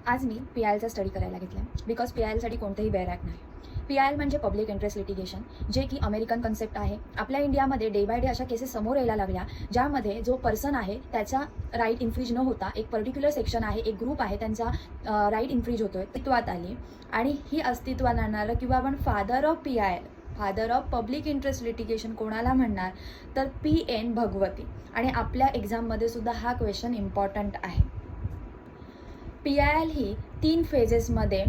आज मी PILचा स्टडी करायला घेतला बिकॉज PILसाठी कोणतेही बेअर ॲक्ट नाही. PIL म्हणजे पब्लिक इंटरेस्ट लिटिगेशन, जे की अमेरिकन कन्सेप्ट आहे. आपल्या इंडियामध्ये डे बाय डे अशा केसेस समोर यायला लागल्या ज्यामध्ये जो पर्सन आहे त्याचा राईट इन्फ्रीज न होता एक पर्टिक्युलर सेक्शन आहे, एक ग्रुप आहे, त्यांचा राईट इन्फ्रीज होतोय, अस्तित्वात आली. आणि ही अस्तित्वात आणणारं किंवा आपण father of PIL, father of public interest litigation कोणाला म्हणणार तर PN भगवती. आणि आपल्या एक्झाममध्ये सुद्धा हा क्वेश्चन इम्पॉर्टंट आहे. PIL ही 3 फेजेसमध्ये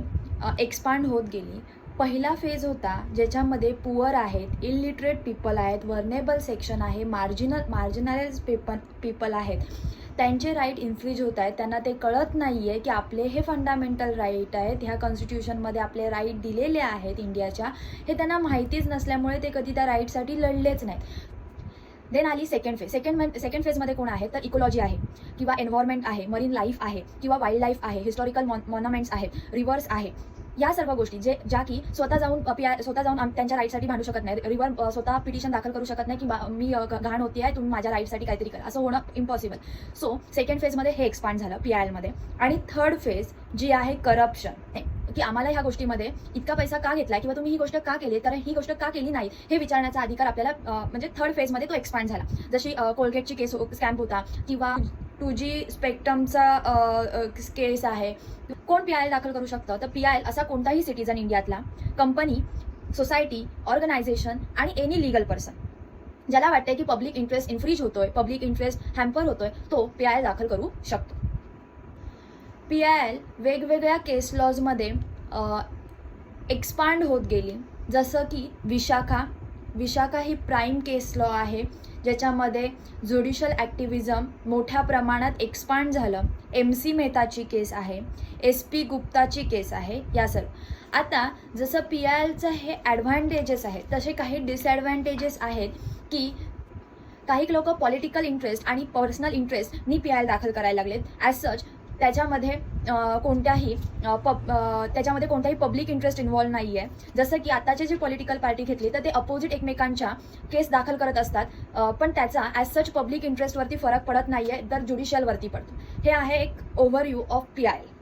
एक्सपांड होत गेली. पहिला फेज होता ज्याच्यामध्ये पुअर आहेत, इलिटरेट पीपल आहेत, वर्नेबल सेक्शन आहे, मार्जिनलाइज पीपल आहेत, त्यांचे राईट इन्फ्रीज होत आहेत. त्यांना ते कळत नाही आहे की आपले हे फंडामेंटल राईट आहेत, ह्या कॉन्स्टिट्यूशनमध्ये आपले राईट दिलेले आहेत इंडियाच्या, हे त्यांना माहितीच नसल्यामुळे ते कधी त्या राईटसाठी लढलेच नाहीत. देन आली सेकंड फेज. सेकंड फेजमध्ये कोण आहे तर इकोलॉजी आहे किंवा एन्व्हायरमेंट आहे, मरीन लाईफ आहे किंवा वाईल्ड लाईफ आहे, हिस्टॉरिकल मॉन्युमेंट्स आहेत, रिव्हर्स आहे. या सर्व गोष्टी ज्या की स्वतः जाऊन त्यांच्या राईटसाठी भांडू शकत नाही. रिव्हर स्वतः पिटिशन दाखल करू शकत नाही की मी घाण होती आहे, तुम्ही माझ्या राईटसाठी काहीतरी करा, असं होणं इम्पॉसिबल. सो सेकंड फेजमध्ये हे एक्सपांड झालं PILमध्ये. आणि थर्ड फेज जी आहे करप्शन, की आम्हाला ह्या गोष्टीमध्ये इतका पैसा का घेतला किंवा तुम्ही ही गोष्ट का केली, तर ही गोष्ट का केली नाही हे विचारण्याचा अधिकार आपल्याला म्हणजे थर्ड फेजमध्ये तो एक्सपांड झाला. जशी कोलगेटची केस स्कॅम्प होता किंवा 2G स्पेक्ट्रमचा केस आहे. कोण PIL दाखल करू शकतं तर PIL असा कोणताही सिटीजन इंडियातला, कंपनी, सोसायटी, ऑर्गनायझेशन आणि एनी लिगल पर्सन ज्याला वाटतंय की पब्लिक इंटरेस्ट इन्फ्रीज होतोय, पब्लिक इंटरेस्ट हॅम्पर होतोय, तो PIL दाखल करू शकतो. PIL वेगवेगळ्या केस लॉजमध्ये एक्सपांड होत गेली. जसं की विशाखा ही प्राईम केस लॉ आहे ज्याच्यामध्ये ज्युडिशियल ॲक्टिव्हिजम मोठ्या प्रमाणात एक्सपांड झालं. MC मेहताची केस आहे, SP गुप्ताची केस आहे, या सर्व. आता जसं PILचं हे ॲडव्हान्टेजेस आहेत तसे काही डिसॲडव्हान्टेजेस आहेत की काही लोक पॉलिटिकल इंटरेस्ट आणि पर्सनल इंटरेस्टनी PIL दाखल करायला लागलेत. ॲज सच त्याच्यामध्ये कोणताही पब्लिक इंटरेस्ट इन्व्हॉल्व नाही आहे. जसं की आताचे जे पॉलिटिकल पार्टी घेतली तर ते अपोजिट एकमेकांच्या केस दाखल करत असतात, पण त्याचा ॲज सच पब्लिक इंटरेस्टवरती फरक पडत नाही आहे, तर ज्युडिशियलवरती पडतो. हे आहे एक ओव्हरव्ह्यू ऑफ PIL.